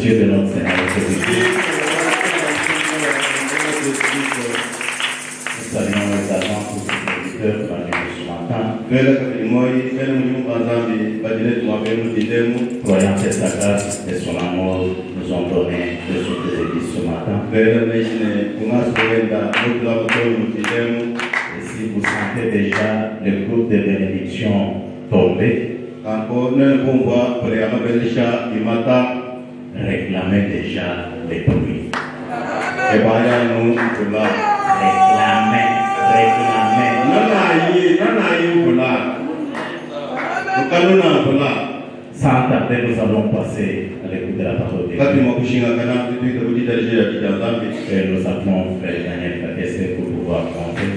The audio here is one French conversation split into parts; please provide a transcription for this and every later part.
Dieu de notre Seigneur Jésus-Christ. Nous saluons également tous les serviteurs qui sont venus ce matin. Croyant que sa grâce et son amour nous ont donné de souffler de vie ce matin. Et si vous sentez déjà le groupe de bénédiction tomber, réclamez déjà les bruits. Réclamez. Sans tarder, nous allons passer à l'écoute de la parole de Dieu. Et nous appelons Frère Daniel Kakese pour pouvoir monter.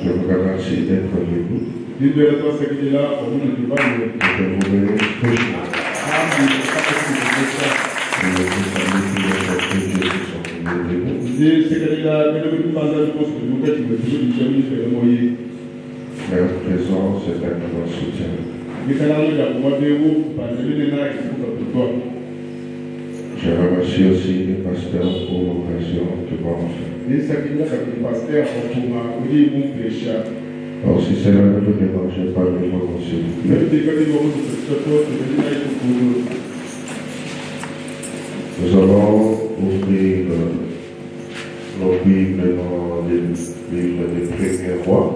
Je vous remercie d'être debout. Je vous Leur présence est un grand soutien. Je remercie aussi les pasteurs pour l'occasion de voir faire. Alors si cela ne vous dérange pas, de vous aussi. Nous allons ouvrir nos Bibles dans les livres des premiers rois.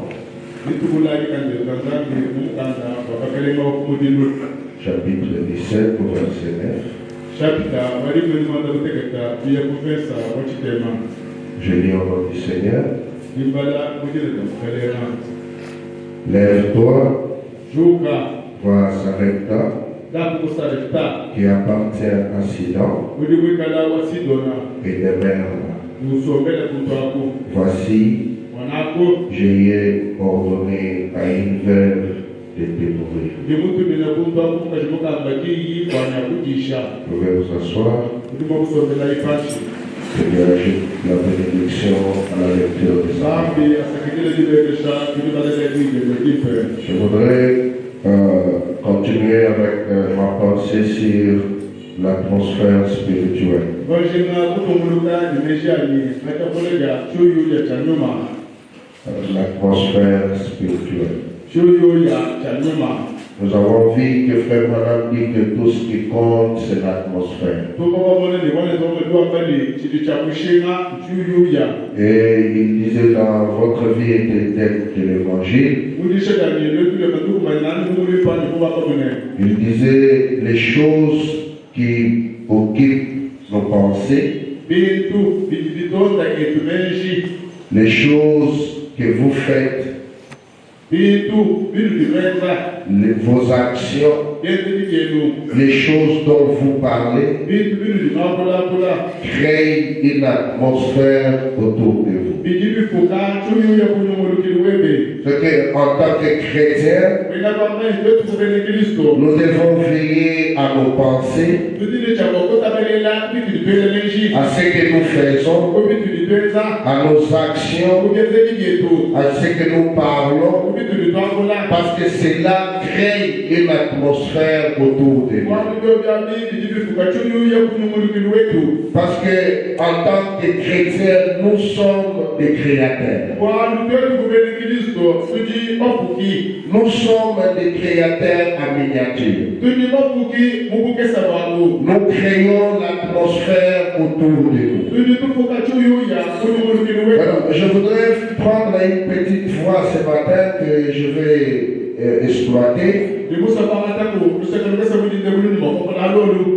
Chapitre 17 au verset 9. Je lis au nom du Seigneur. Lève-toi, vois Sarepta, qui appartient à Sidon, et demeure là. Voici, j'ai ordonné à une veuve de t'ébrouer. Vous pouvez vous asseoir. Seigneur, ajoute la bénédiction à la lecture de sa parole. Je voudrais continuer avec ma pensée sur l'atmosphère spirituelle. L'atmosphère spirituelle. Nous avons vu que Frère Branham dit que tout ce qui compte, c'est l'atmosphère. Et il disait dans votre vie était telle que l'évangile. Il disait les choses qui occupent nos pensées, les choses que vous faites, vos actions, les choses dont vous parlez, créent une atmosphère autour de vous. C'est qu'en tant que chrétiens, nous devons veiller à nos pensées, à ce que nous faisons, à nos actions, à ce que nous parlons, parce que cela crée une atmosphère autour de nous. Parce que en tant que chrétiens, nous sommes des créateurs. Nous sommes des créateurs en miniature. Nous créons l'atmosphère autour de nous. Alors, je voudrais prendre une petite voix ce matin que je vais exploiter.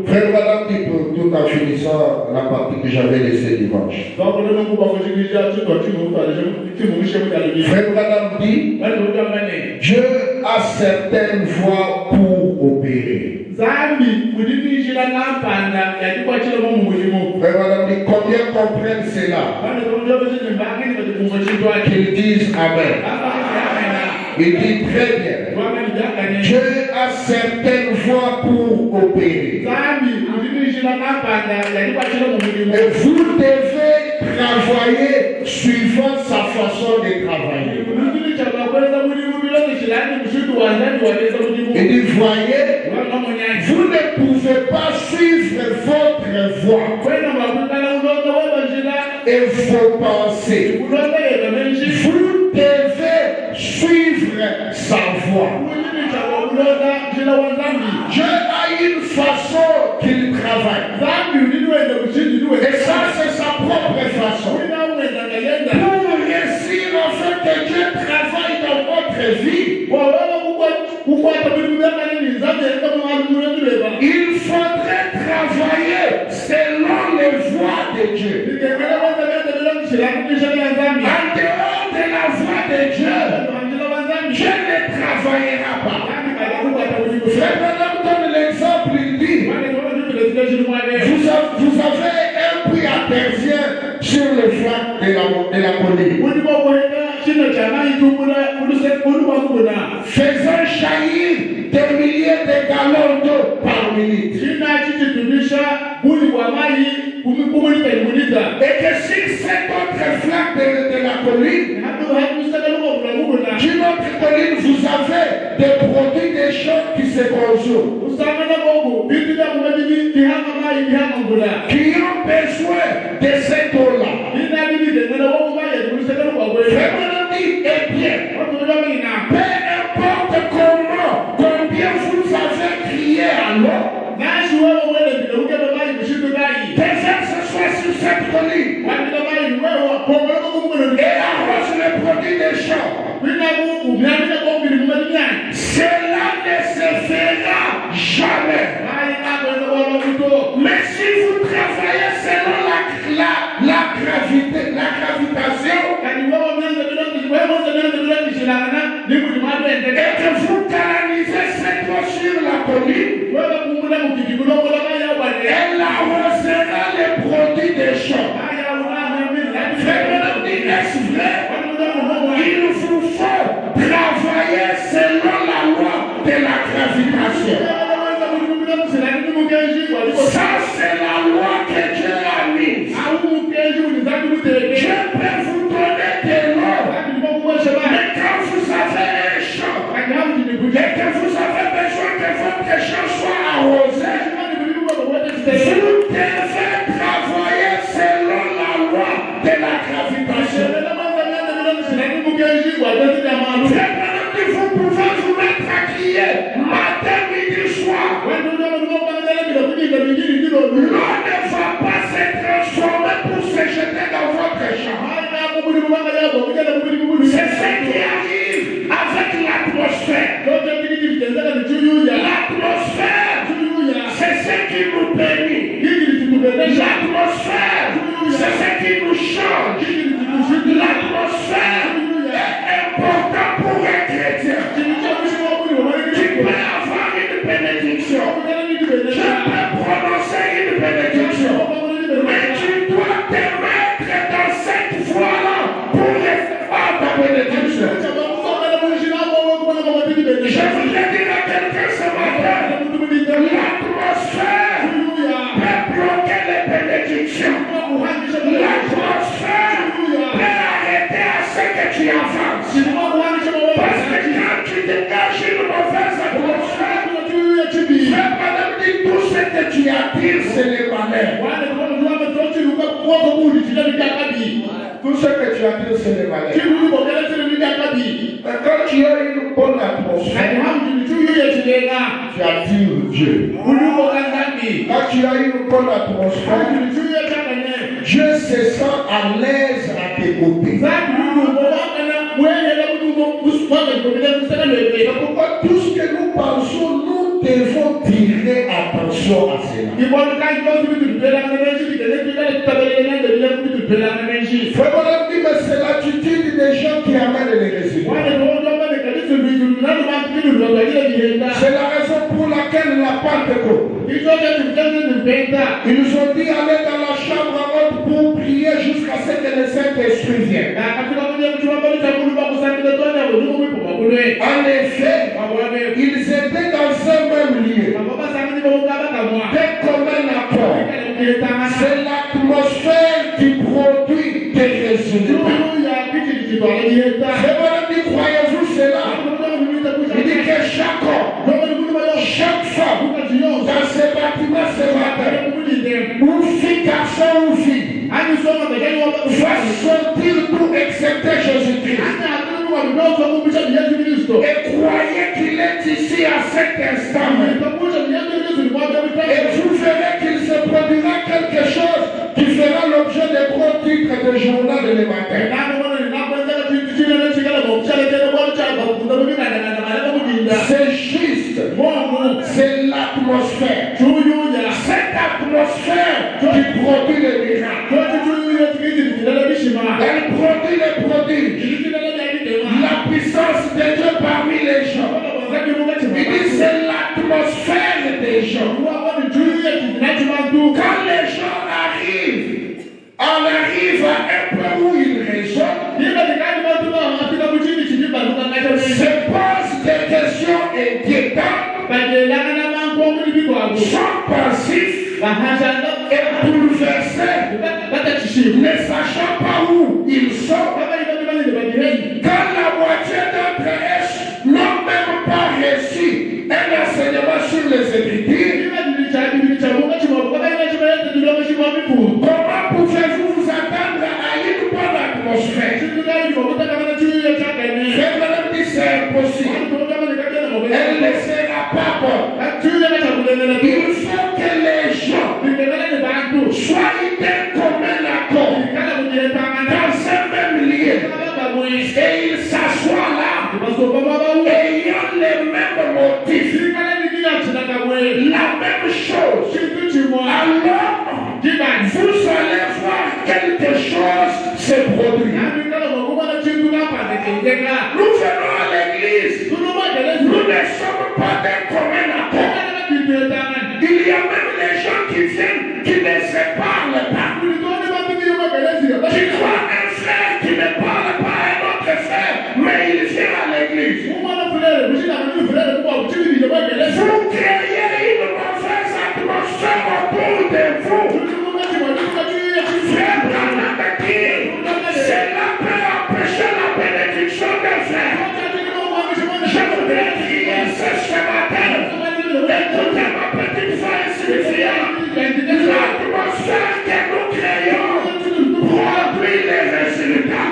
Frère Branham dit tout en finissant la partie que j'avais laissée dimanche. Frère Branham dit, Dieu a certaines voies pour opérer. Frère Branham dit, combien comprennent cela? Qu'ils disent Amen. Il dit très bien. Dieu a certaines voies pour opérer. Et vous devez travailler suivant sa façon de travailler. Il dit, voyez, vous ne pouvez pas suivre votre voie et vos pensées. Vous devez suivre sa voie. Dieu a une façon qu'il travaille. Et ça, c'est sa propre façon. Pour réussir, en fait, que Dieu travaille dans votre vie, il faudrait travailler selon les voies de Dieu. En dehors de la voie de Dieu, Dieu ne travaillera pas. Frère Branham donne l'exemple, il dit, vous avez un puits artésien sur le flanc de la colline, faisant jaillir des milliers de gallons d'eau par minute. Et que si cet autre flanc de la colline, d'une autre colline, vous avez des produits, des choses qui se consomment, qui ont besoin de cette eau-là. Vraiment dit, eh bien, peu importe comment, combien vous avez crié à l'eau, déjà ce soit sur cette colline, et arrose les produits des champs, cela ne se fera jamais. Mais si vous travaillez selon la gravitation, et que vous canalisez cette eau sur la colline, elle arrosera les produits des champs. Frère, est-ce vrai? Il vous faut travailler selon la loi de la gravitation. Ça, c'est la loi que Dieu a mise. Dieu peut vous donner de l'eau, mais quand vous avez un champ et que vous avez besoin que votre champ soit arrosé, vous devez travailler selon la loi de la gravitation. Vous pouvez vous mettre à crier. bénédiction. L'atmosphère peut arrêter à ce que tu avances. Parce que quand tu dégages une mauvaise atmosphère, madame dit tout ce que tu attires, c'est les malheurs. Tout ce que tu attires, c'est les malheurs. Mais quand tu as une bonne atmosphère, tu attires Dieu. Quand tu as une bonne atmosphère, Dieu se sent à l'aise à tes côtés. Pourquoi tout ce que nous pensons, nous devons tirer attention à cela. Mais c'est l'attitude des gens qui amènent les résultats. C'est la raison pour laquelle la Pentecôte, ils ont dit allez dans la chambre haute pour prier jusqu'à ce que le Saint-Esprit vienne. En effet, ils étaient dans un même lieu, d'un commun accord. C'est l'atmosphère qui produit des résultats. Croyez-vous cela? Il dit que chaque homme, chaque femme, dans ce bâtiment ce matin, ou fille, garçon ou fille, va sortir tout excepté Jésus-Christ. Et croyez qu'il est ici à cet instant. Et vous verrez qu'il se produira quelque chose qui fera l'objet des gros titres de journal de le matin. C'est juste. C'est l'atmosphère. Cette atmosphère qui produit les miracles. Elle produit les prodiges. La puissance de Dieu parmi les gens. Il dit c'est l'atmosphère des gens. Quand les gens arrivent, on arrive à un point où ils raisonnent, se posent des questions inquiétantes, sont pensifs et bouleversés, ne sachant pas où ils sont. Quand la moitié d'entre eux n'ont même pas reçu un enseignement sur les Écritures, comment pouvez-vous vous attendre à une bonne atmosphère? C'est impossible. Elle ne sera pas bonne. Il faut que les gens soient d'un commun accord dans un même lieu. Et ils s'assoient là ayant les mêmes motifs, la même chose. Alors vous allez voir quelque chose se produire. Nous venons à l'église, nous ne sommes pas d'un commun accord. Il y a même les gens qui viennent qui ne se parlent pas. Tu vois un frère qui ne parle pas à un autre frère, mais il vient à l'église. Vous créez une mauvaise atmosphère autour de vous. Frère Branham dit, cela peut empêcher la bénédiction des frères. Je voudrais crier ce matin. Écoutez ma petite frère insignifiante. L'atmosphère que nous créons produit les résultats.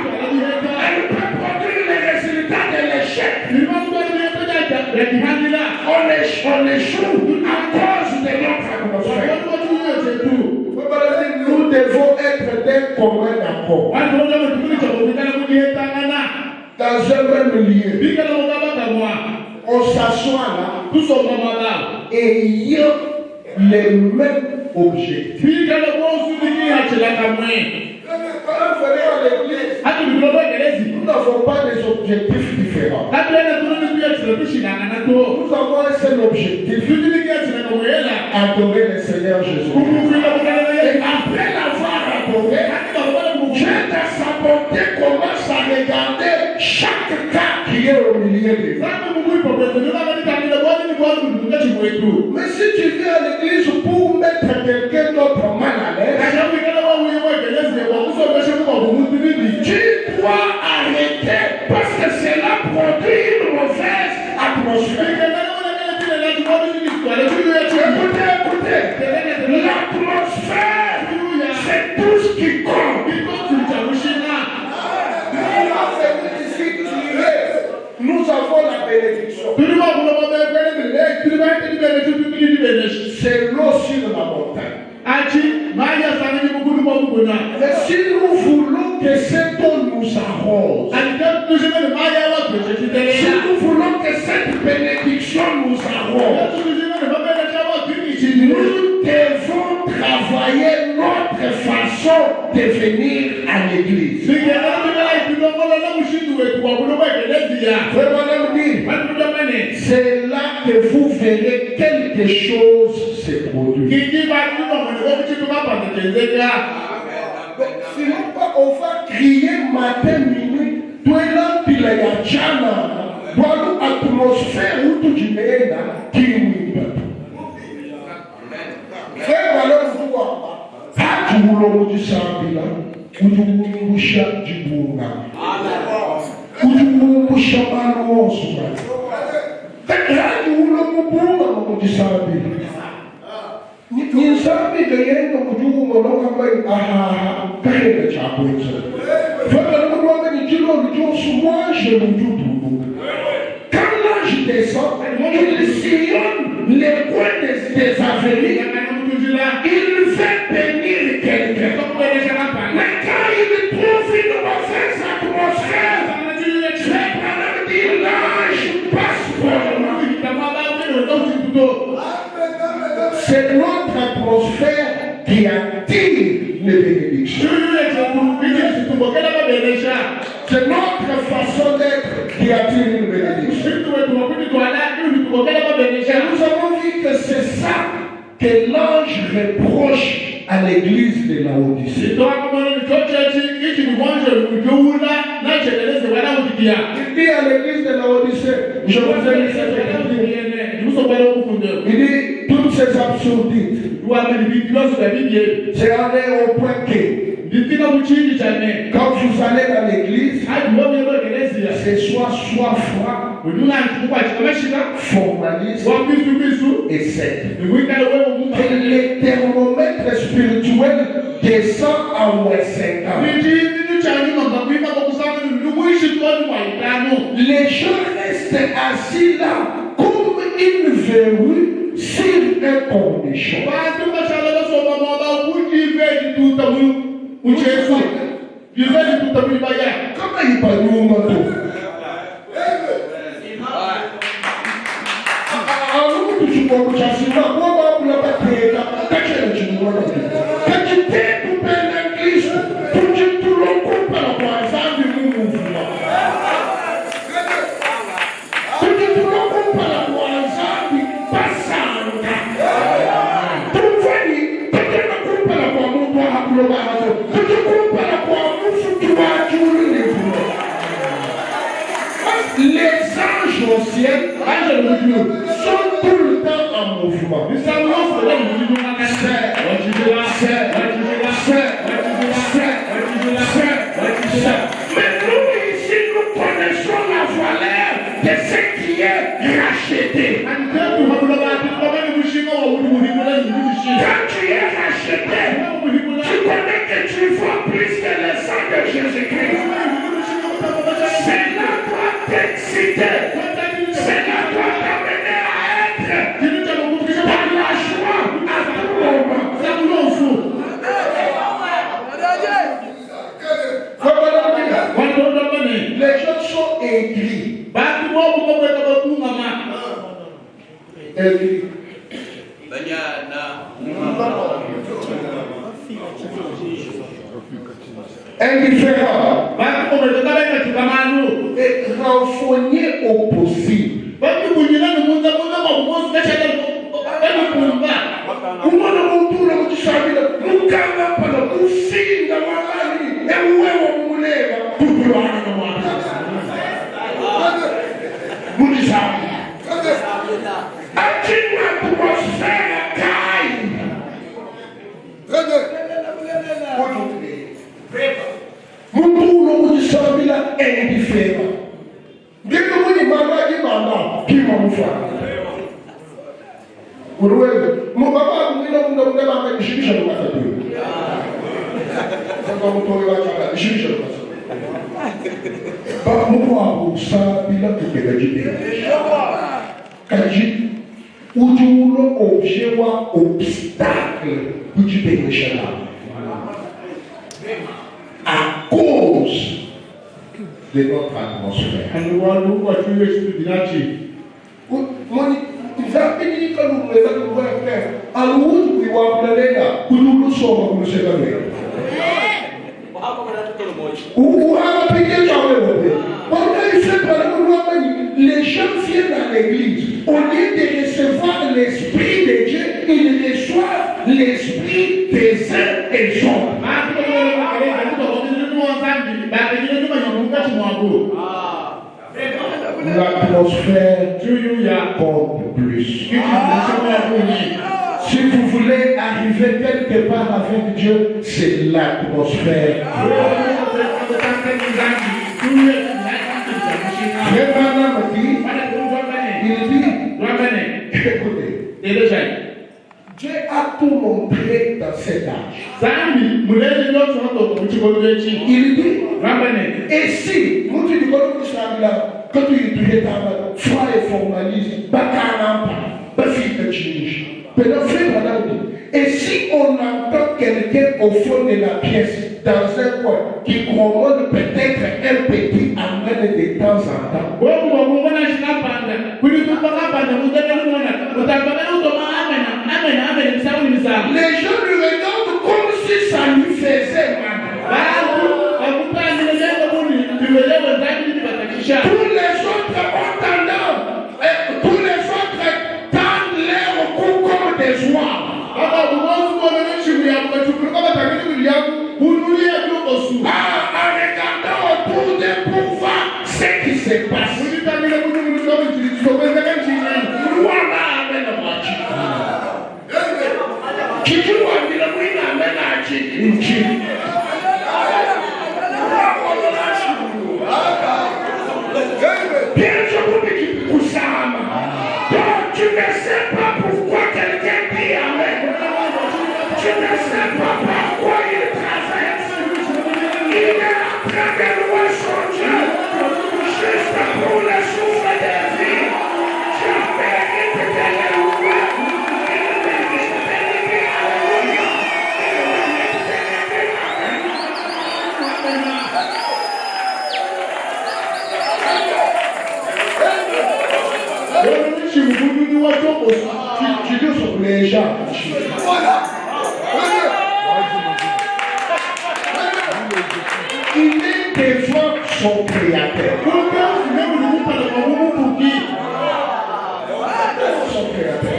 Elle peut produire les résultats de l'échec. On échoue à cause de notre atmosphère. Nous devons être d'un commun accord. Dans un même lieu. On s'assoit là. Ayant les mêmes objectifs. Nous n'avons pas des objectifs différents. Nous avons un seul objectif. Adorer le Seigneur Jésus. Et après l'avoir adoré, Dieu dans sa bonté commence à regarder chaque cas qui est au milieu des gens. Mais si tu viens à l'église pour mettre quelqu'un d'autre mal à l'aise, L'atmosphère, c'est tout ce qui compte. Nous avons la bénédiction. C'est l'eau sur la montagne. Mais si nous voulons que cette eau nous arrose, si nous voulons que cette bénédiction nous arrose, nous devons travailler notre façon de venir à l'église. C'est là que vous verrez quelque chose se produire. Sinon, on va crier matin, minuit, tout est là, puis la yachana, dans l'atmosphère où tout est là, qui nous frère, alors vous voyez, hatu ulomuji sambila, ujumumusha jibunga, ujumumusha manuosuba, hatu ulomubunga muji sambila. Ninsambi kayendo kujugu molonga mai aha kahela chakwenza. Faka n'umwanga ni kilo lujosu mwaje lujudu. Quand l'ange descend, il sillonne les coins des avenues. Il fait bénir quelqu'un. Mais quand il trouve une mauvaise atmosphère, c'est pendant qu'il l'ange passe pour moi. C'est notre atmosphère qui attire les bénédictions. C'est notre façon d'être qui attire les bénédictions. Et nous avons vu que c'est ça que l'ange reproche à l'église de Laodicée. Il dit à l'église de Laodicée, je vous ai dit cette église. Il dit toutes ces absurdites. C'est aller au point que quand vous allez dans l'église, c'est soit froid, formaliste et sec. Et les thermomètres spirituels descendent à moins 50. Les gens restent assis là comme une verrue sur un cornichon. Comment il parle au manteau? Les anges au ciel sont tout le temps en mouvement. Mais nous ici, nous connaissons la valeur de ce qui est racheté. Quand tu es racheté, tu connais que tu vaux plus que le sang de Jésus-Christ. C'est là toi t'exciter. C'est là toi t'amener à être dans la joie à tout moment. Les gens sont aigris. Aigris. Indifférent et renfogné au possible. Indifférent. Dès que vous dites maman, qui m'en fait. juge le matin. C'est comme pour le matin, juge le matin. Pas pour ça, il a tout dit. Quand où tu veux objet ou obstacle pour tu pécher là. À cause de notre atmosphère. And what you experience. Il va venir quand nous allons faire. Alors, nous allons aller là. Pour nous sommes pour nous séparer. Ou à la paix, pendant les gens viennent à l'église. Au lieu de recevoir l'Esprit de Dieu, ils reçoivent l'Esprit des uns et des autres. L'atmosphère compte plus. Si vous voulez arriver quelque part avec Dieu, c'est l'atmosphère. Il dit, écoutez, Dieu a tout montré dans cet âge. Il dit, et si, nous tu dis, quand tu es sois et formalise, et si on entend quelqu'un au fond de la pièce, dans un coin, qui commande peut-être un petit amène de temps en temps, les gens lui regardent comme si ça lui faisait mal. Tous les autres ont tendance, tous les autres tendent leur cou comme des oies. En regardant autour de pour voir ce qui se passe. Tu ne sais pas pourquoi quelqu'un dit amen. Tu ne sais pas pourquoi il traverse. Il est en train de louer son Dieu. Juste pour le souffle de vie. Tu mérites de le louer. Il mérite de le dire alléluia. Il mérite de le dire tu dis sur les gens. Voilà. Il est devant son créateur. Son créateur.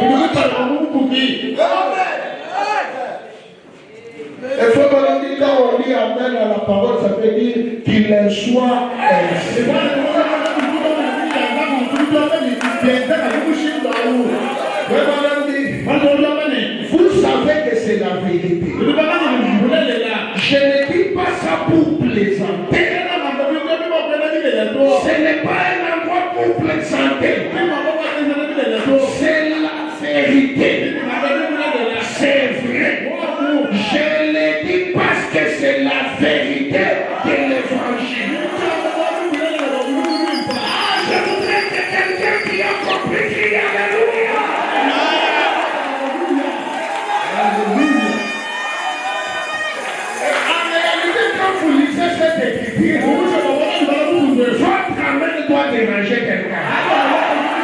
Il faut que quand on dit amen à la parole, ça veut dire qu'il en soit ainsi. Vous savez que c'est la vérité. Je ne dis pas ça pour plaisanter. Ce n'est pas un endroit pour plaisanter. C'est la vérité. C'est vrai. Je le dis parce que c'est la vérité de l'évangile. Je voudrais que quelqu'un qui a compris qu'il y a alléluia. En réalité, quand vous lisez cette écriture, votre amen doit déranger quelqu'un.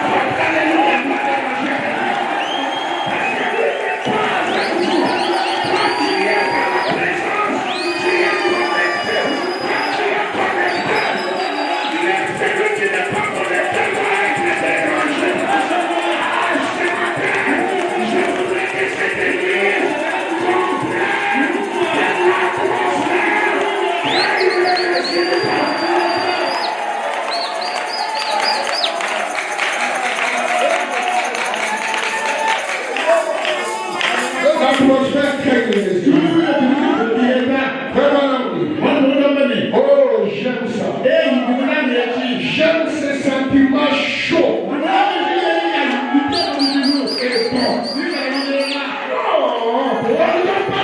Votre alléluia doit déranger quelqu'un. Parce que vous n'êtes pas avec vous. Quand tu es dans la présence, tu es connecté. Quand tu es connecté, celui qui n'est pas connecté doit être dérangé. Ce matin, je voudrais que cette église comprenne que l'atmosphère crée le résultat. L'atmosphère crée le résultat. Oh, j'aime ça. J'aime ce sentiment chaud. Et bon. On ne doit pas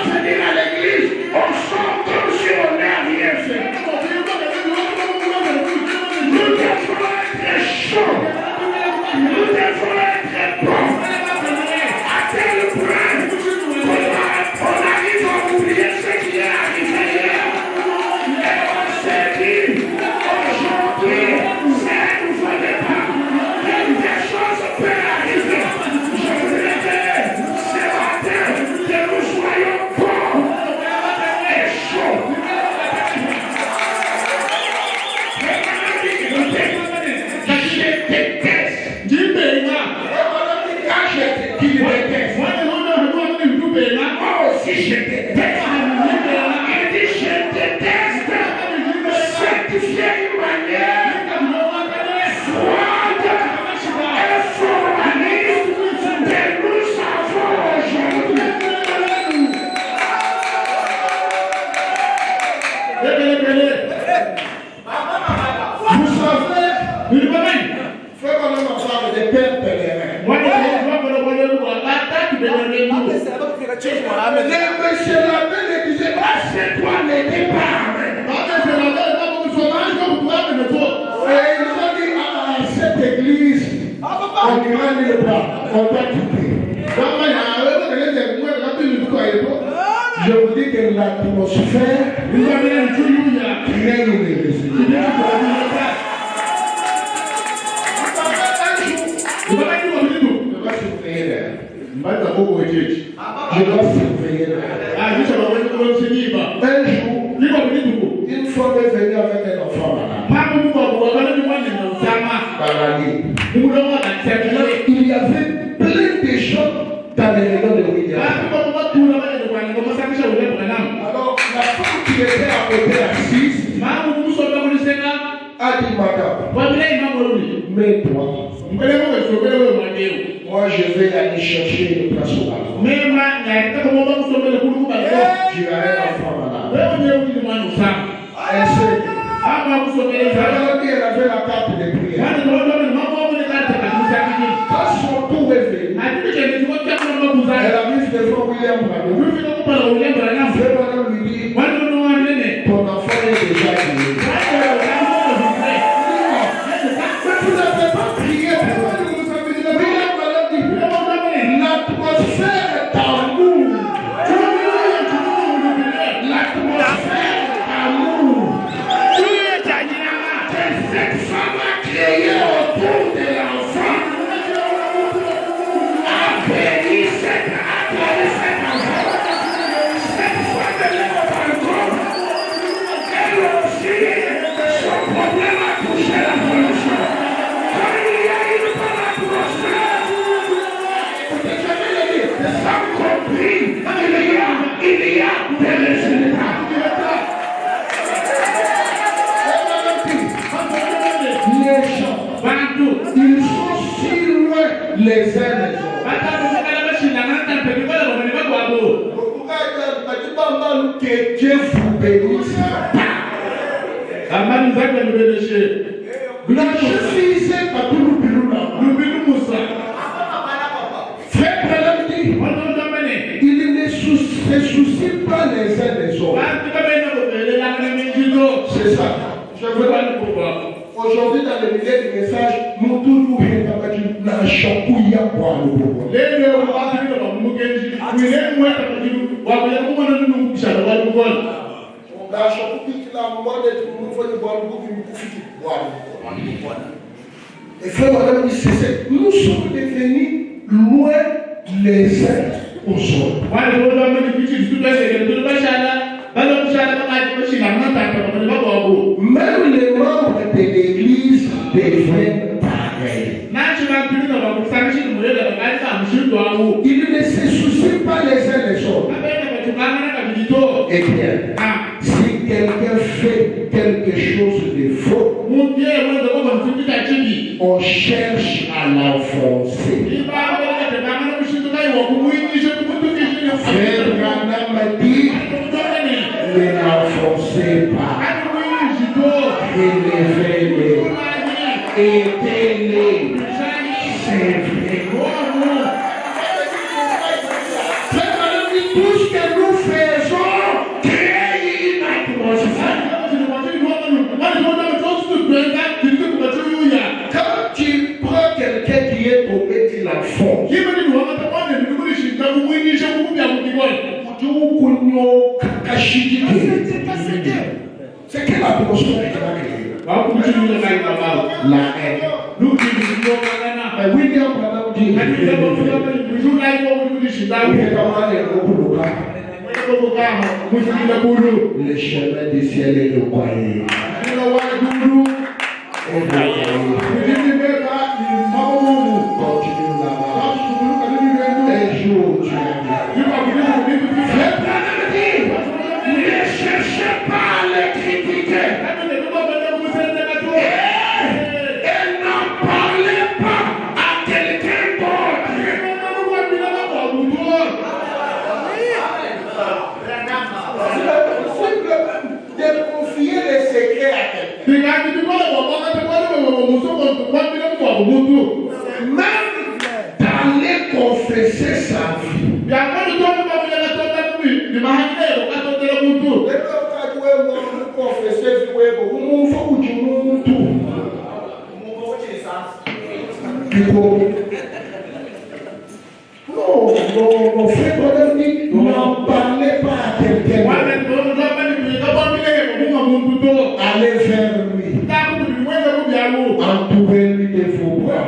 aussi je déteste. Il dit je déteste cette vieille manière froide et formaliste que nous avons aujourd'hui. Vous savez, frère, on parle des pères pèlerins. Monsieur l'abbé ne disait pas c'est toi le départ. Et ils ont dit à cette église, on ira le bras, on va quitter. Je vous dis que l'atmosphère crée une église. Je dois surveiller là. Un jour, une fois que venu avec un enfant malade, il y avait plein de gens dans les réunions de William. Alors, la femme qui était à côté assise a dit, madame, mais toi, moi je vais aller chercher une place au balcon. Tu as un enfant malade. Elle avait la carte de prière. Quand son tour est venu, elle a mis devant William Branham. Lui dit, ton enfant est déjà guéri. Vous n'avez pas prié pour moi. William Branham dit, l'atmosphère est amour. L'atmosphère est amour. Cette femme a créé autour de l'enfant. A béni cet enfant. Cette femme est au balcon. Elle aussi, son problème a touché la solution. Quand il y a une bonne atmosphère, sans compris, il y a des résultats. Les gens, ils sont si loin les uns des autres. Que Dieu vous bénisse. La justice est pas tout le frère Branham dit, il ne se soucie pas les uns des autres. C'est ça. Je veux dire pourquoi. Aujourd'hui, dans le milieu du message, nous toujours dans chacouilla pour nous. Et frère, madame, nous sommes devenus loin les uns aux autres. Même les membres de l'église deviennent pareils. Ils ne se soucient pas les uns des autres. Eh bien, si quelqu'un fait quelque chose de faux, on cherche à l'enfoncer. Frère Branham m'a dit, ne l'enfoncez pas. Élevez-les. Aidez-les. Servez-les. Frère Branham dit, tout ce que nous faisons crée une atmosphère. Quand tu prends quelqu'un qui est tombé, tu l'enfonces. C'est quelle atmosphère qu'il a créée? La haine. William Branham dit, le chemin du ciel est le croyé. Continue là-bas. Un jour, tu vas. Même d'aller confesser sa vie. Non, frère, n'en parlez pas à quelqu'un. Allez vers lui. Entourez-lui de vos bras.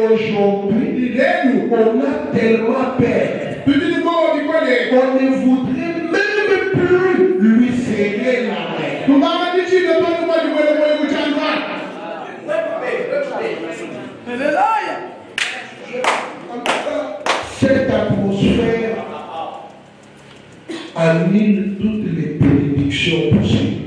Aujourd'hui, on a tellement peur. On ne voudrait même plus lui serrer la main. Cette atmosphère annule toutes les bénédictions possibles.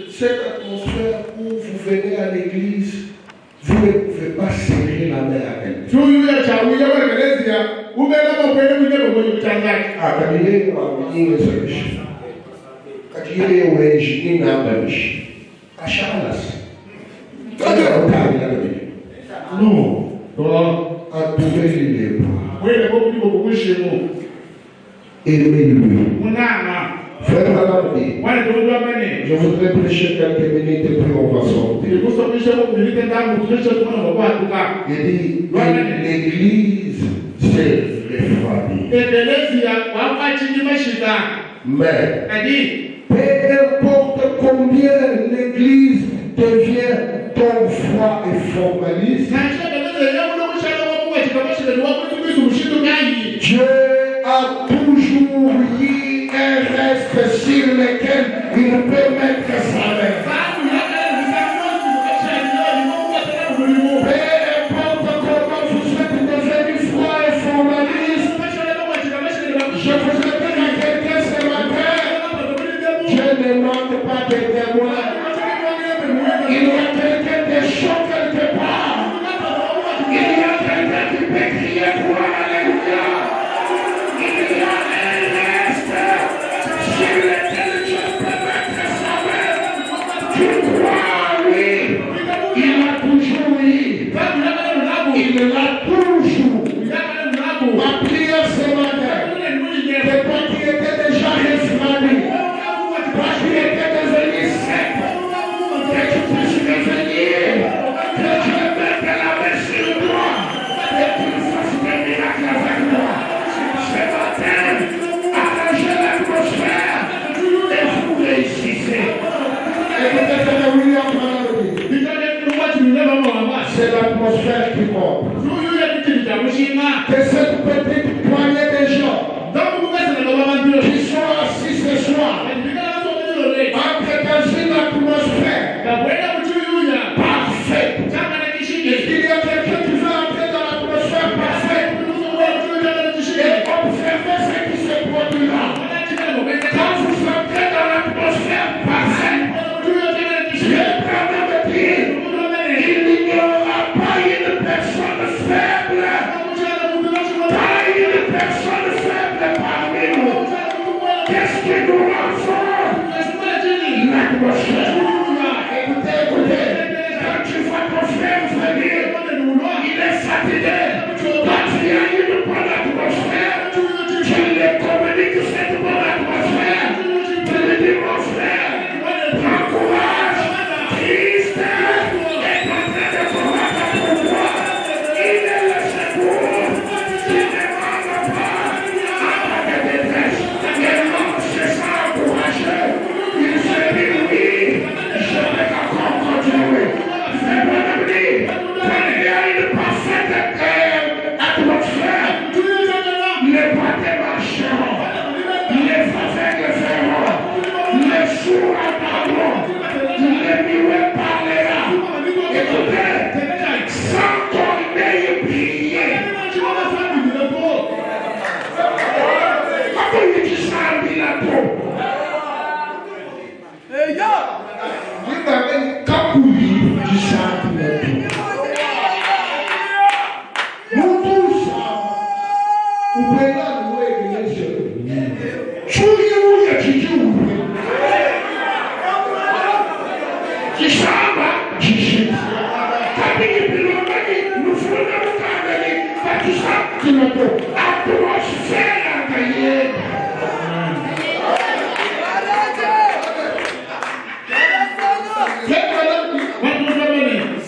Cette atmosphère où vous venez à l'église, vous ne pouvez pas serrer la main à quelqu'un. Non, entourez-les les bras. Aimez-lui. Frère Madame, je voudrais prêcher quelques minutes et puis on va sortir. Il dit, l'église, c'est les familles. Mais, peu importe combien l'église devient ton foi et formaliste, Dieu a toujours eu un reste sur lequel il peut mettre sa main. Peu importe comment vous êtes devenu froid et formaliste, je vous ai dit à quelqu'un ce matin, Dieu ne manque pas de témoins. Il y a quelqu'un de chaud quelque part. Il y a quelqu'un qui peut crier pour Alléluia. Il y a un reste sur lequel Dieu peut mettre sa main. Tu crois en lui. Il l'a toujours eu. Il l'a toujours. Ma prière ce matin, c'est toi qui étais déjà réfractaire, toi qui étais devenu sec, que tu puisses revenir, que Dieu mette la main sur toi et qu'il fasse des miracles avec toi. Ce matin, arrangez l'atmosphère et vous réussissez. Écoutez, c'est l'atmosphère qui monte. Que cette petite poignée de gens qui sont assis ce soir entrent dans une atmosphère parfaite. Est-ce qu'il y a quelqu'un qui veut entrer dans l'atmosphère parfaite et observer ce qui se produira? Quand vous entrez dans l'atmosphère parfaite, Dieu permet de dire qu'il n'y aura pas une personne faible. Pas une personne faible parmi nous. Qu'est-ce que nous lançons? L'atmosphère. Écoutez, écoutez. Quand tu vois ton frère venir, il est fatigué. Quand tu as une bonne atmosphère, tu lui communiques cette bonne atmosphère. Tu lui dis, mon frère, prends courage. Christ est en train de combattre pour toi. Il est le secours. Tu ne manques pas. En temps de détresse, et non, se sent encouragé. Il se dit oui.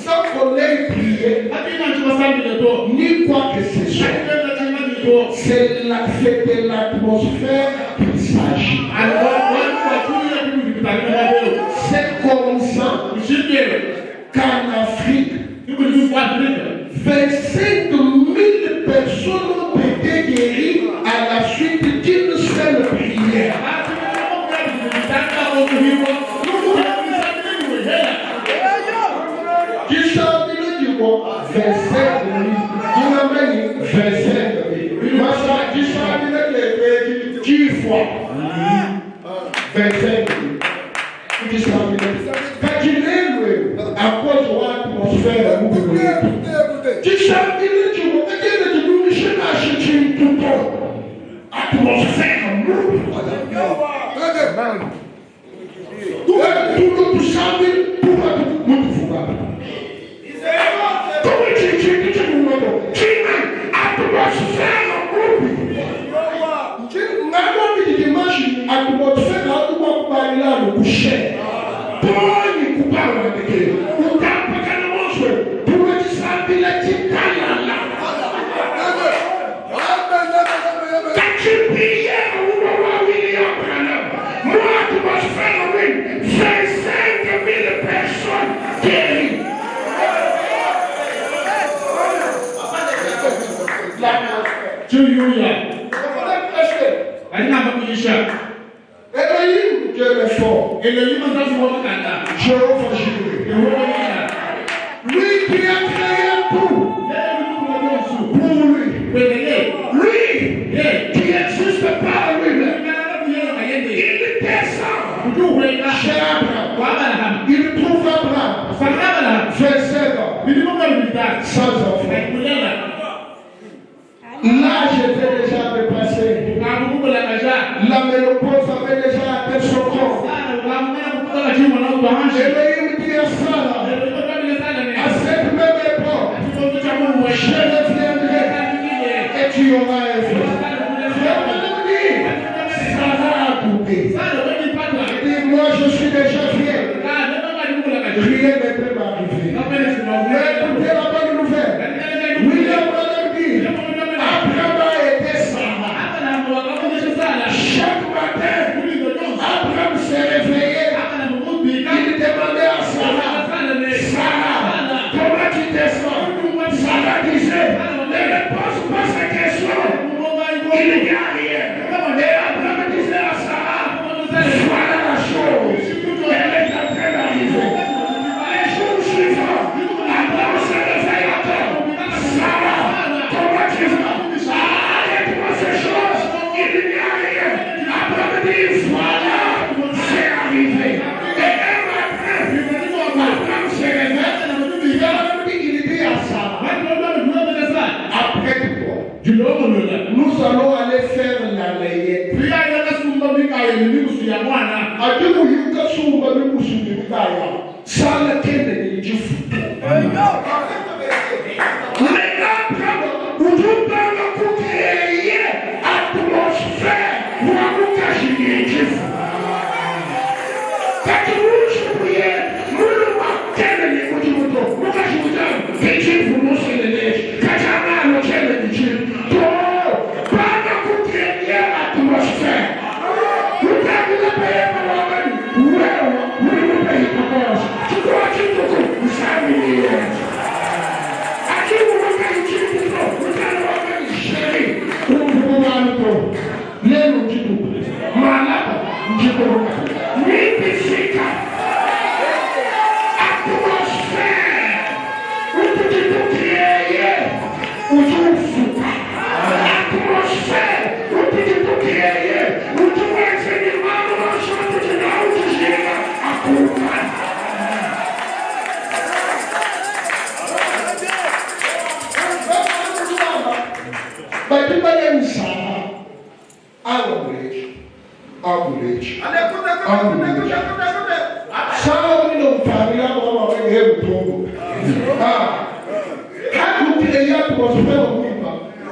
Sans qu'on ait prié, ni quoi que ce soit, c'est l'atmosphère qui s'agit. C'est comme ça qu'en Afrique, 25 000 personnes ont été guéries à la suite d'une seule prière. Qui chante le dimanche 25 000. Qui m'amène 25 000. Moi, qui chante le 10 fois 25 000. Qui chante le quand il est loué, à cause de l'atmosphère, qui chante le dimanche, je n'achète une toute atmosphère. Tout le chante pour atmosphère. Lui qui a créé tout pour lui, qui existe par lui-même, il descend chez Abraham, il trouve Abraham, verset sans enfant. L'âge était déjà dépassé, la ménopause avait déjà atteint son corps. Elohim dit à Sarah, à cette même époque, je reviendrai et tu auras un fils. Sarah a coupé. Il dit, moi je suis déjà vieille. Rien ne peut m'arriver. Mais écoutez la bonne nouvelle. William Branham dit, Abraham a été Sarah. Chaque matin, Abraham s'est réveillé. Il demandait à Sarah, comment tu descends? Sarah disait, ne me pose pas ces questions. Il n'y a rien. Et Abraham disait à Sarah, voilà la chose. Elle est en train d'arriver. Les jours suivants, Abraham se réveille encore. Sarah, comment tu vas? Arrête-moi ces choses. Il n'y a rien. Abraham dit, voilà, c'est arrivé. Après toi, nous allons aller faire la layette. Sans laquelle il dit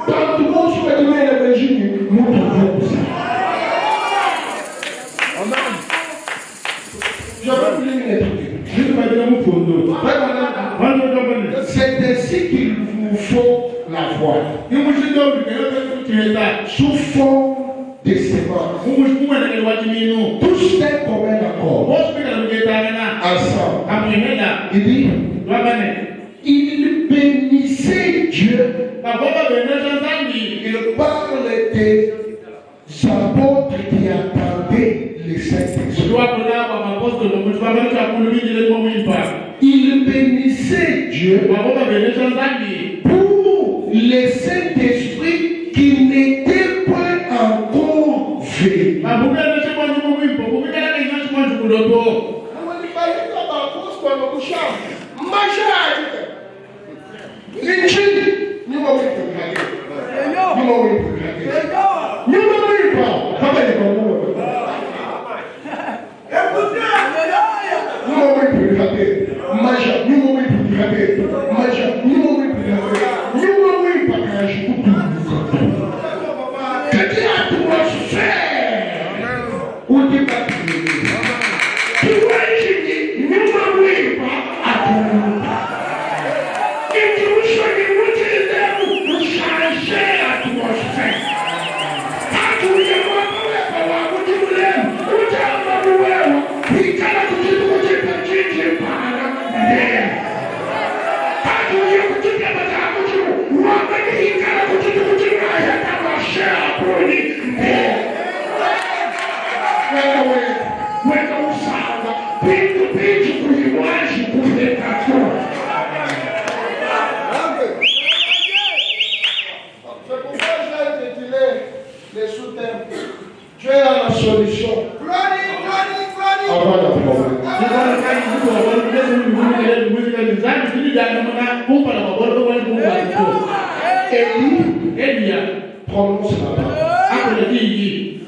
Tanto ainsi qu'il vous faut la voir. Sous forme de séquence. Tous d'un commun accord. Ensemble. Il dit, il bénissait Dieu. Il parle des apôtres qui attendaient les Saint-Esprit. Il bénissait Dieu pour les Saint-Esprit qui n'étaient pas encore venus. Dieu a la solution. Avant la problème. Élie prononce la parole.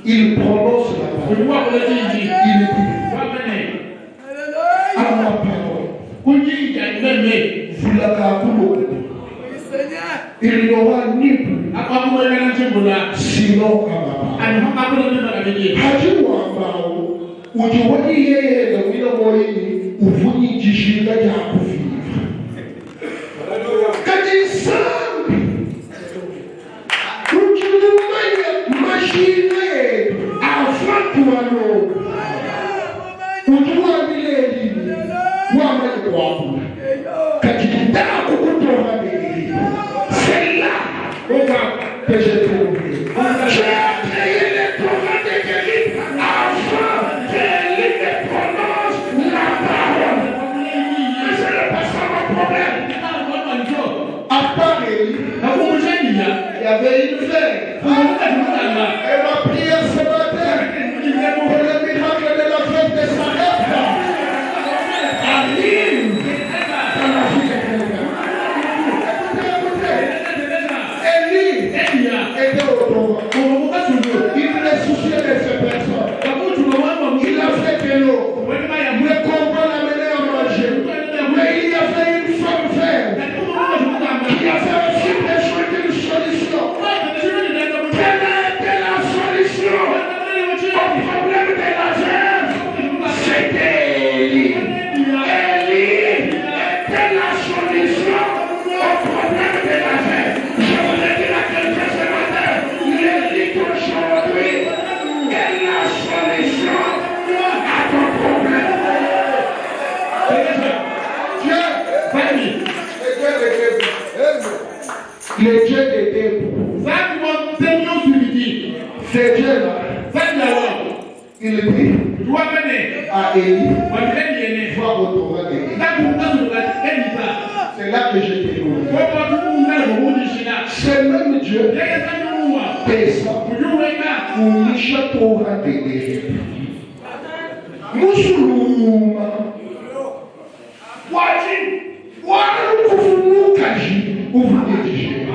Il prononce la parole. Il dit à ma parole. Vous l'avez appelé. Il n'y aura ni plus, sinon à ma parole. Ujiwani yeye na wina moyini uvuni jishinda ya kuvivre. Kanisa ujulumanya mashine avant tuwano ujuwa mileli wama kwaku kakitunda kukutoa mileli sela oka peje tuwe il y avait une fête. Elle m'a prié ce matin pour le miracle de la fête de Sarah. Aline. Élie était au tombeau. Il voulait soucier de ces personnes. Il a fait de l'eau. Le combat l'a mené à manger. Mais il y avait une femme ferme qui a fait aussi des choses d'une solution. Quelle était la solution au problème de la jeune? C'était Élie. Élie était la solution au problème de la jeune. Je voulais dire à quelqu'un ce matin, Élie d'aujourd'hui est la solution à ton problème. Le Dieu de Debout. Ce Dieu-là, il dit à Élie, va au Torah d'Élie. C'est là que je t'ai dit. Ce même Dieu descend pour Misha Torah d'Élie. Musuluma. Wadi. Wadi kufunukaji. Ouvre les digés.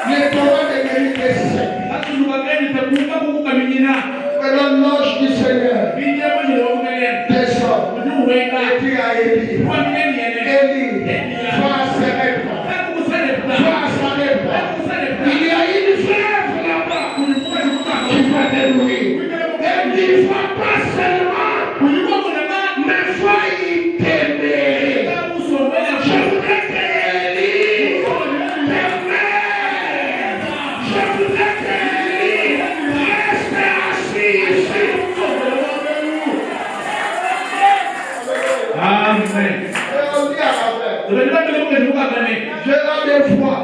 Les Torah de vérité sec. L'ange du Seigneur descend et dit à Élie, Élie, va à Serepta. les voit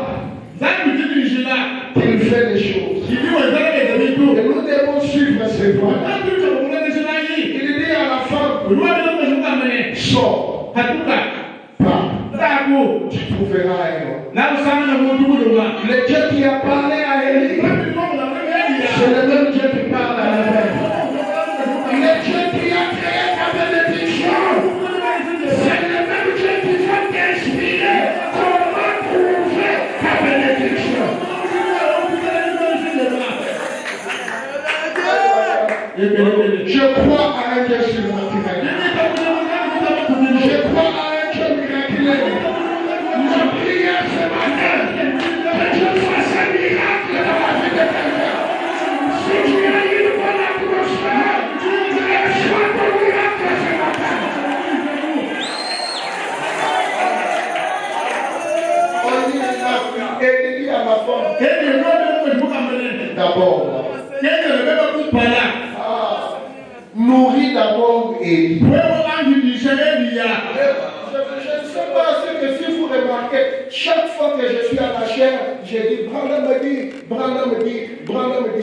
qu'il fait les choses. Et nous devons suivre ses voies. Il dit à la femme, sors, pars, tu trouveras un homme. Le Dieu qui a parlé à Élie, c'est le même Dieu qui parle à la femme. Le Dieu qui a créé ta bénédiction, c'est le même Dieu qui va t'inspirer comment trouver ta bénédiction. Je crois à un Dieu surnaturel. Je crois à un Dieu miraculeux. Ma prière ce matin, que Dieu fasse un miracle dans la vie de quelqu'un. Si tu as une bonne atmosphère, reçois ton miracle ce matin. On dit à ma femme, d'abord, nourris d'abord Élie. Je ne sais pas si vous remarquez, chaque fois que je suis à la chair, j'ai dit, Branham me dit, Branham me dit, Branham me dit.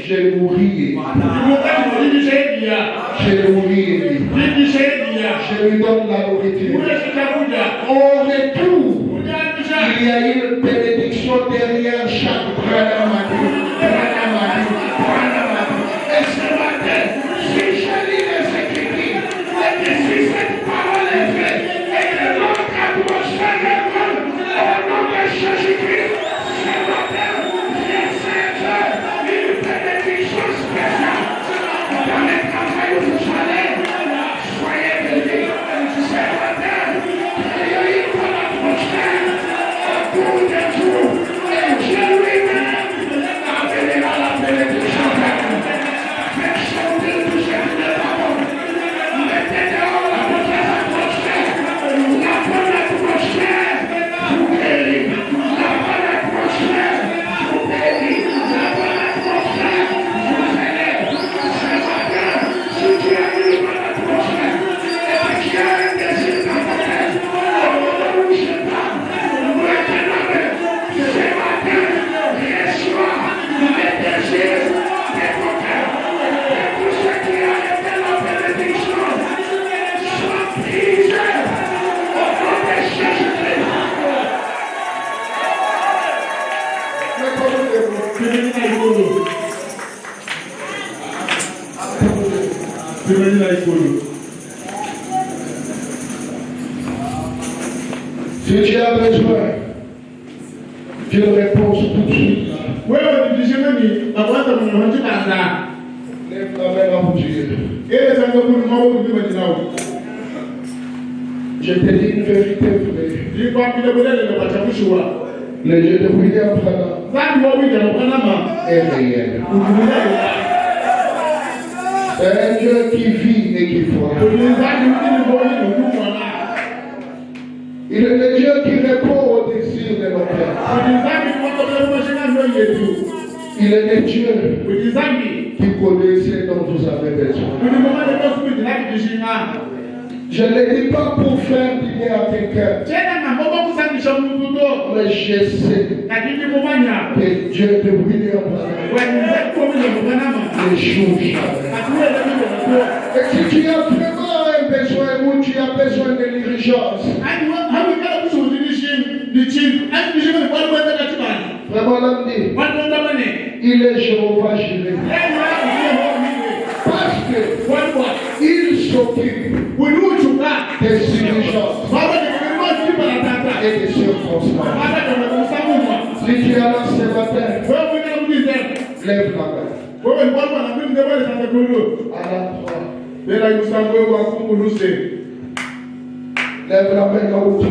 J'ai nourri Élie. J'ai nourri Élie. Je lui donne la nourriture. En retour, il y a une bénédiction derrière chaque Branham m'a dit. Et ce matin, si je lis les Écritures, et que si cette parole est vraie, et que notre atmosphère est bonne, au nom de Jésus-Christ, ce matin, j'essaie une bénédiction spéciale. Dans les travaux où vous allez, soyez bénis. Ce matin, il y a une bonne atmosphère autour de vous, et Dieu lui-même appellera la bénédiction. Si tu as besoin d'une réponse tout de suite, lève la main à Dieu. Je te dis une vérité vraie. Le Dieu de William Branham est réel. C'est un Dieu qui vit et qui voit. Il est le Dieu qui répond aux désirs de nos cœurs. Il est le Dieu qui connaît ce dont vous avez besoin. Je ne le dis pas pour faire du bien à quelqu'un. Mais je sais que Dieu de William Branham ne joue jamais. Et si tu as vraiment un besoin ou tu as besoin de l'urgence, vraiment l'homme dit, il est Jéhovah Jireh. Parce qu'il s'occupe des urgences et des circonstances. Si tu es là ce matin, lève la main. À la croix. Lève la main là où tu es.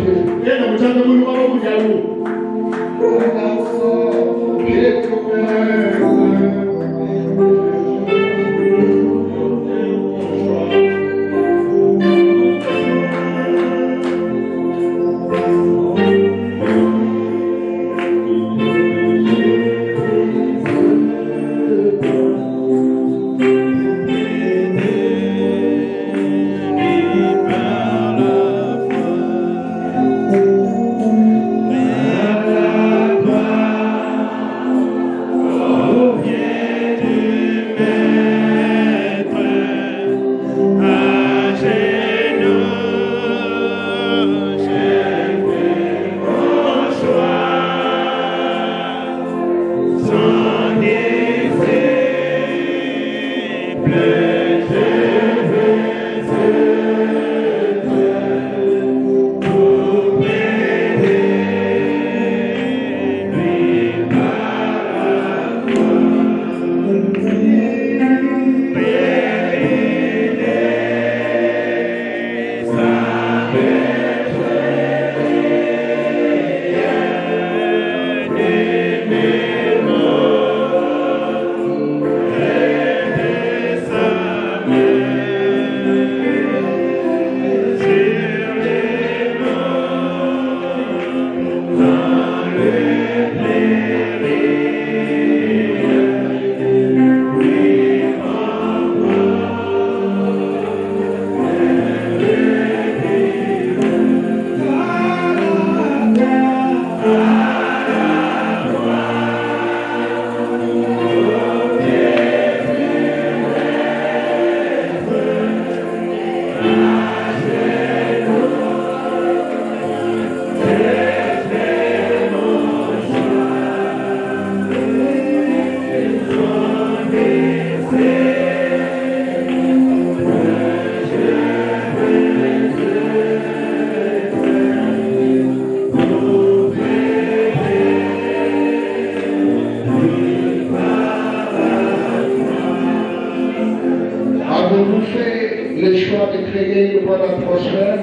prier pour l'atmosphère.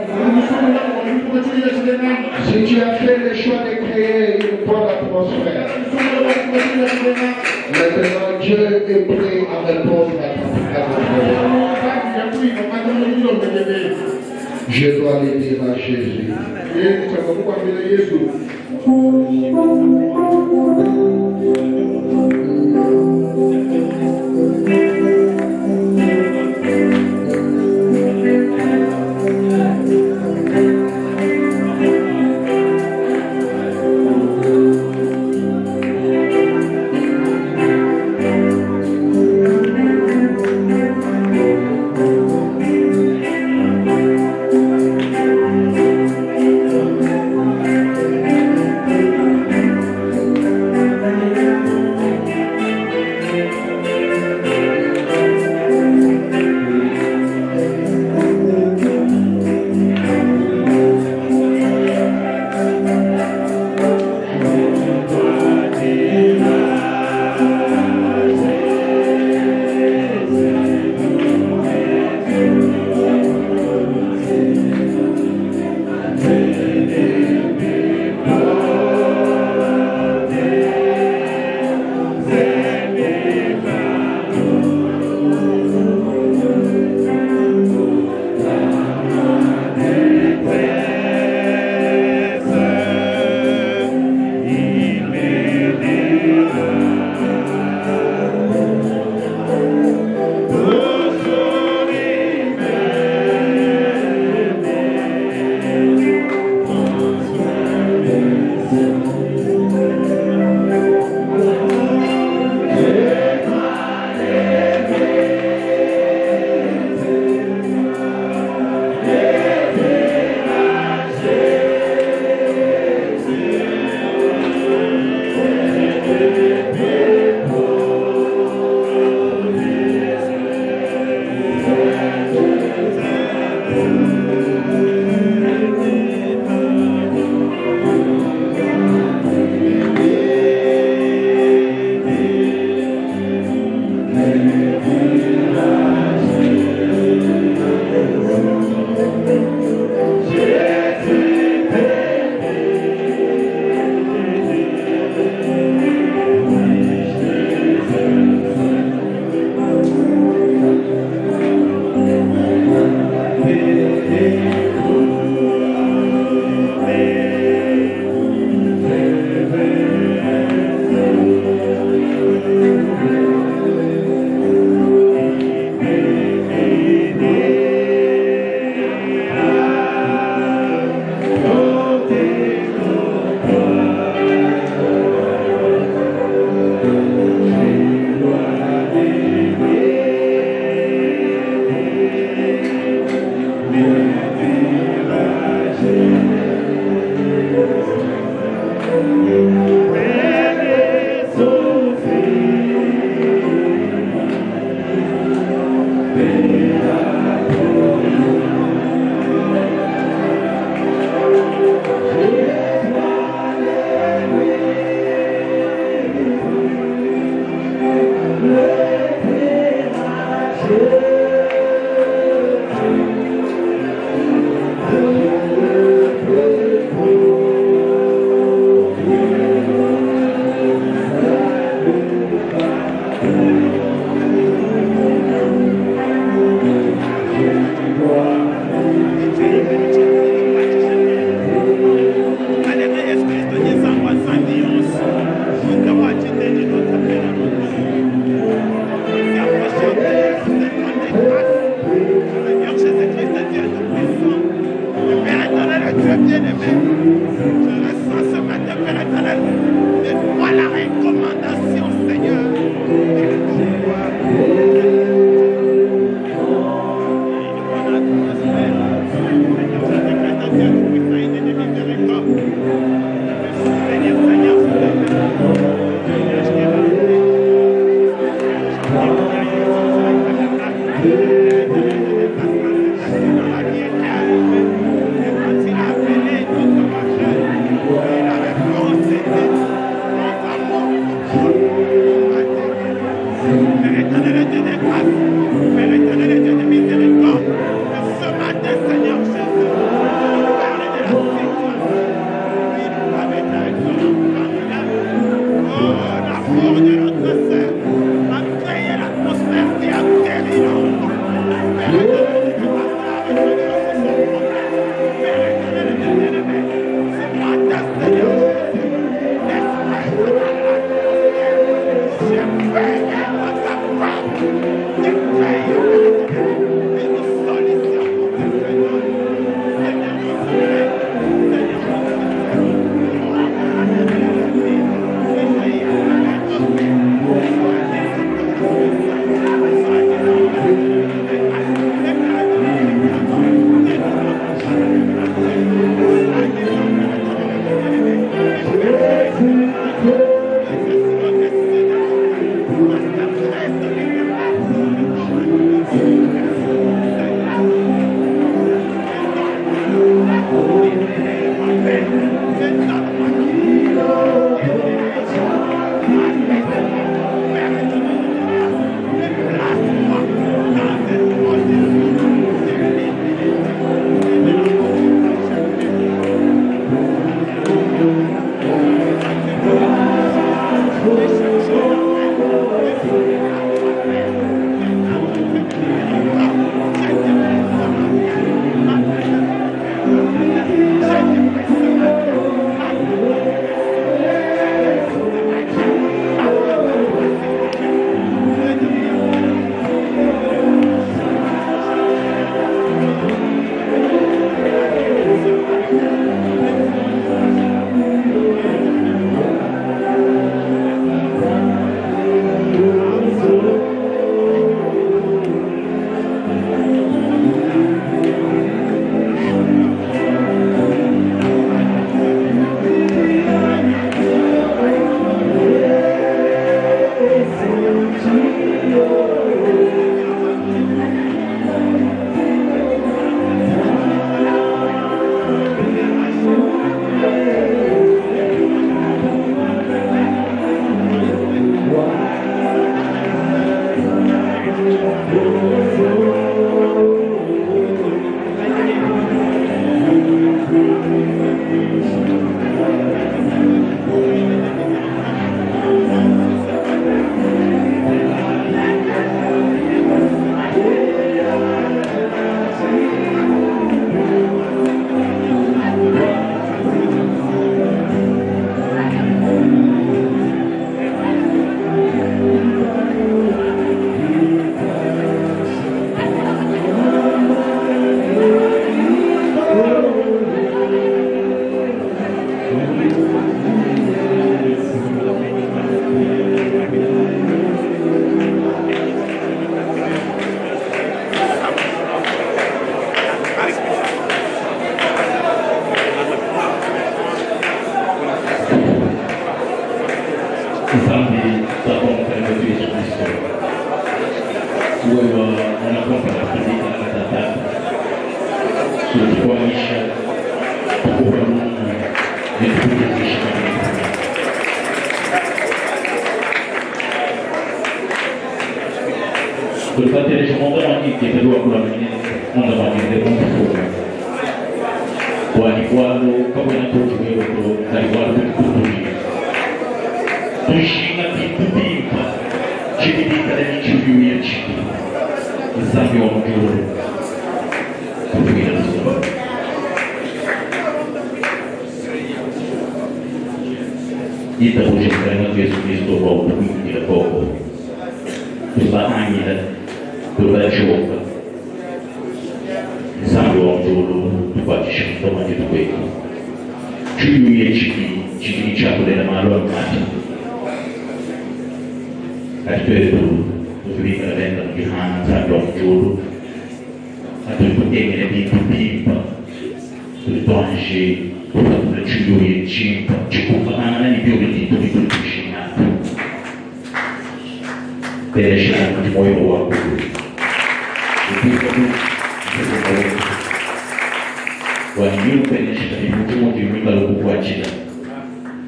Si tu as fait le choix de créer une bonne atmosphère, maintenant Dieu est prêt à répondre à ta prière. Je dois le dire à Jésus. kutuanisha kuwa Mungu ni kutuanisha kabisa. Infatti riusciamo davanti che per lui non davanti a te qua riguardo come una cosa che da riguardo di tutto tu scina di pimpa ci diventa degli cibi e cibi il sangue giuro tu fai la sua il tuo cercare di Cristo volta quindi da poco questa anima dove gioca il sangue giuro tu qua ci siamo davanti a questo cibi e ci diciamo della mano al mare tu vivi la vita di Hansa, giuro a tu potevi le pimpa tu tongi tu fai le cibi e cimpa ci può fare di più di tutto scinato per scendere di muoio uomo quando io penso che il motivo di un malo cuocina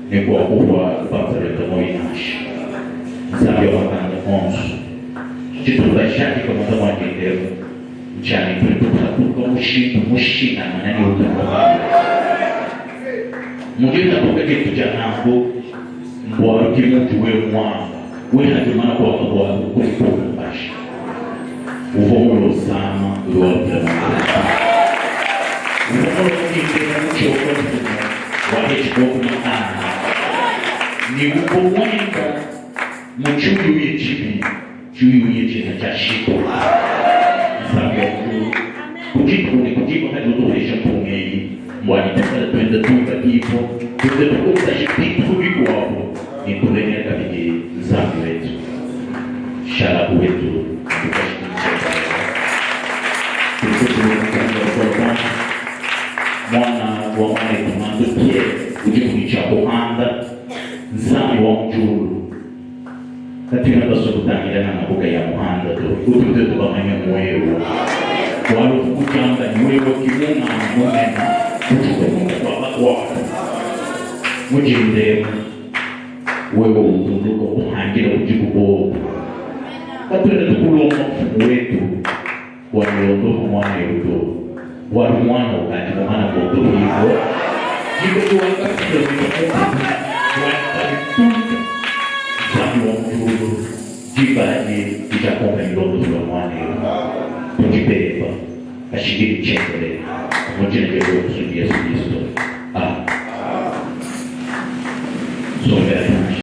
ne può cuocere parte da noi nasce sappiamo quando ons ci tu lasciati come davanti a te già ne preoccupato come uscita ma non è utile mungkin tak boleh kita jangan aku buat kita jual uang kita cuma buat kumpul pas uang sama luar biasa uang kita cukup wajib cukup makan ni uang kita mencuri cibi nak cari sampai kucing kan dulu dia pungai Buat kita benda tu bagi ibu, benda tu kita jadi tu ibu apa, itu dia kami di Zambia itu, syarab itu, kita cakap, itu kita berkorban, mana itu mandu dia, ujung dicapo anda, Zambia orang juru, tapi kita sebutan kita nama bukan yang anda tu, itu bagaimana mueru, walau bukan dan mueru kita nama mujinde wewe utunduko uhangira ujikubo kapenda tukuloma wetu waliondoka mwana yuto wali mwana wakati mwana boto hivyo jiko tuwakati wakati sabi wa mjuru jiba ni itakombe niloto tuwa mwana yuto tujipepa ashigiri chekele mujine wewe kusudi Yesu Kristo. Amen. So